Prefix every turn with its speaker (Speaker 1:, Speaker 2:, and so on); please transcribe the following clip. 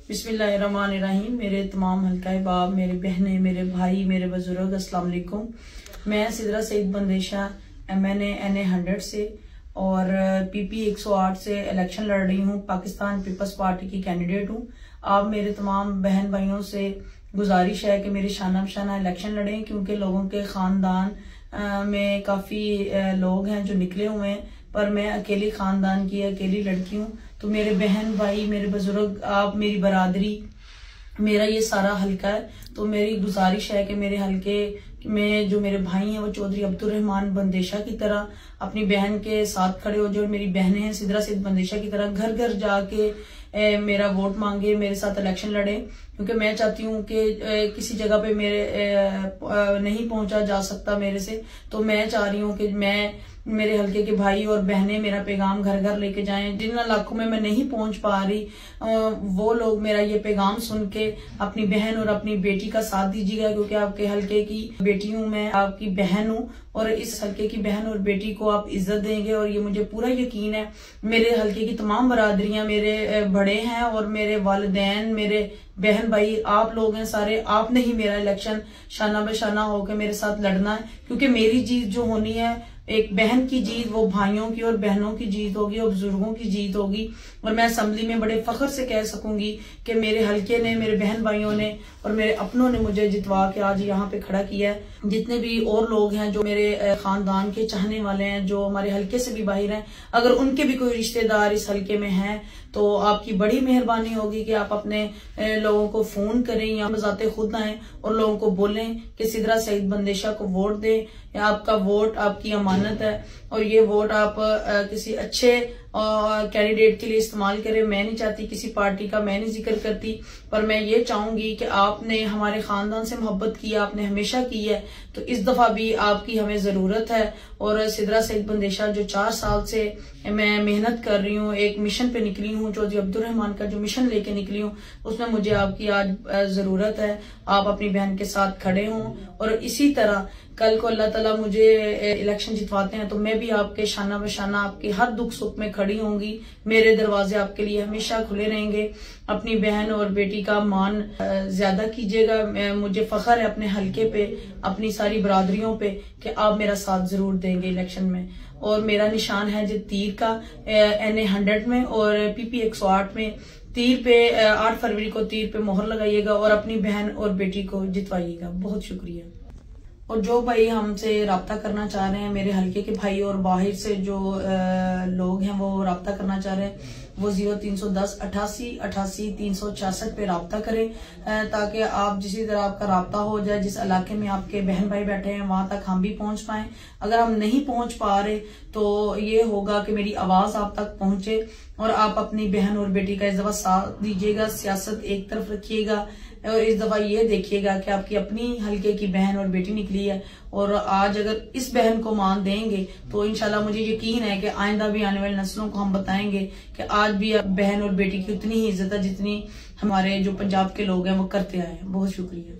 Speaker 1: बिस्मिल्लाहिर्रहमानिर्रहीम। मेरे तमाम हल्का बाब, मेरे बहनें, मेरे भाई, मेरे बुजुर्ग, अस्सलाम वालेकुम। मैं सिदरा सईद बंदेशा MNA NA 100 से और PP 108 से इलेक्शन लड़ रही हूँ। पाकिस्तान पीपल्स पार्टी की कैंडिडेट हूँ। आप मेरे तमाम बहन भाइयों से गुजारिश है कि मेरे शाना बशाना इलेक्शन लड़ें, क्योंकि लोगों के खानदान में काफी लोग हैं जो निकले हुए हैं, पर मैं अकेली खानदान की अकेली लड़की हूँ। तो मेरे बहन भाई, मेरे बुजुर्ग, आप, मेरी बरादरी, मेरा ये सारा हल्का है। तो मेरी गुजारिश है कि मेरे हल्के में जो मेरे भाई हैं वो चौधरी अब्दुल रहमान बंदेशा की तरह अपनी बहन के साथ खड़े हो। जो मेरी बहनें हैं सिदरा सईद बंदेशा की तरह घर घर जाके मेरा वोट मांगे, मेरे साथ इलेक्शन लड़े, क्योंकि मैं चाहती हूँ कि किसी जगह पे मेरे नहीं पहुंचा जा सकता मेरे से। तो मैं चाह रही हूँ कि मेरे हल्के के भाई और बहनें मेरा पैगाम घर घर लेके जाएं। जिन इलाकों में मैं नहीं पहुंच पा रही वो लोग मेरा ये पैगाम सुन के अपनी बहन और अपनी बेटी का साथ दीजिएगा, क्योंकि आपके हल्के की बेटी हूँ मैं, आपकी बहन हूँ, और इस हल्के की बहन और बेटी को आप इज्जत देंगे। और ये मुझे पूरा यकीन है। मेरे हल्के की तमाम बरादरियां मेरे बड़े हैं और मेरे वालिदैन, मेरे बहन भाई, आप लोग हैं सारे। आपने ही मेरा इलेक्शन शाना बशाना होकर मेरे साथ लड़ना है, क्योंकि मेरी जीत जो होनी है, एक बहन की जीत, वो भाइयों की और बहनों की जीत होगी और बुजुर्गों की जीत होगी। और मैं असेंबली में बड़े फख्र से कह सकूंगी कि मेरे हल्के ने, मेरे बहन भाइयों ने और मेरे अपनों ने मुझे जितवा के आज यहाँ पे खड़ा किया है। जितने भी और लोग हैं जो मेरे खानदान के चाहने वाले हैं, जो हमारे हल्के से भी बाहर हैं, अगर उनके भी कोई रिश्तेदार इस हल्के में हैं, तो आपकी बड़ी मेहरबानी होगी कि आप अपने लोगों को फोन करें या बजाते खुद आए और लोगों को बोलें कि सिदरा सईद बंदेशा को वोट दें। आपका वोट आपकी अमानत है और ये वोट आप किसी अच्छे कैंडिडेट के लिए इस्तेमाल करें। मैं नहीं चाहती किसी पार्टी का, मैं नहीं जिक्र करती, पर मैं ये चाहूंगी कि आपने हमारे खानदान से मोहब्बत की, आपने हमेशा की है, तो इस दफा भी आपकी हमें जरूरत है। और सिदरा सईद बंदेशा जो 4 साल से मैं मेहनत कर रही हूँ, एक मिशन पे निकली हूँ, चौधरी अब्दुल रहमान का जो मिशन लेके निकली हूँ, उसमें मुझे आपकी आज जरूरत है। आप अपनी बहन के साथ खड़े हों और इसी तरह कल को अल्लाह ताला मुझे इलेक्शन जितवाते हैं तो मैं भी आपके शाना बशाना आपके हर दुख सुख में खड़ी होंगी। मेरे दरवाजे आपके लिए हमेशा खुले रहेंगे। अपनी बहन और बेटी का मान ज्यादा कीजिएगा। मुझे फख्र है अपने हल्के पे, अपनी सारी बरादरियों पे, कि आप मेरा साथ जरूर देंगे इलेक्शन में। और मेरा निशान है जो तीर का NA 100 में और PP 108 में। तीर पे 8 फरवरी को तीर पे मोहर लगाइएगा और अपनी बहन और बेटी को जितवाइएगा। बहुत शुक्रिया। और जो भाई हमसे राब्ता करना चाह रहे हैं, मेरे हल्के के भाई और बाहर से जो लोग हैं वो राब्ता करना चाह रहे हैं, वो 0310 88 88 366 पे राब्ता करें, ताकि आप जिस तरह आपका राब्ता हो जाए, जिस इलाके में आपके बहन भाई बैठे हैं वहां तक हम भी पहुंच पाए। अगर हम नहीं पहुंच पा रहे तो ये होगा कि मेरी आवाज आप तक पहुंचे और आप अपनी बहन और बेटी का इस दफा साथ दीजिएगा। सियासत एक तरफ रखिएगा और इस दफा ये देखिएगा कि आपकी अपनी हल्के की बहन और बेटी निकली है। और आज अगर इस बहन को मान देंगे तो इंशाल्लाह मुझे यकीन है कि आइंदा भी आने वाली नस्लों को हम बताएंगे कि आज भी बहन और बेटी की उतनी ही इज्जत है जितनी हमारे जो पंजाब के लोग हैं वो करते आए हैं। बहुत शुक्रिया।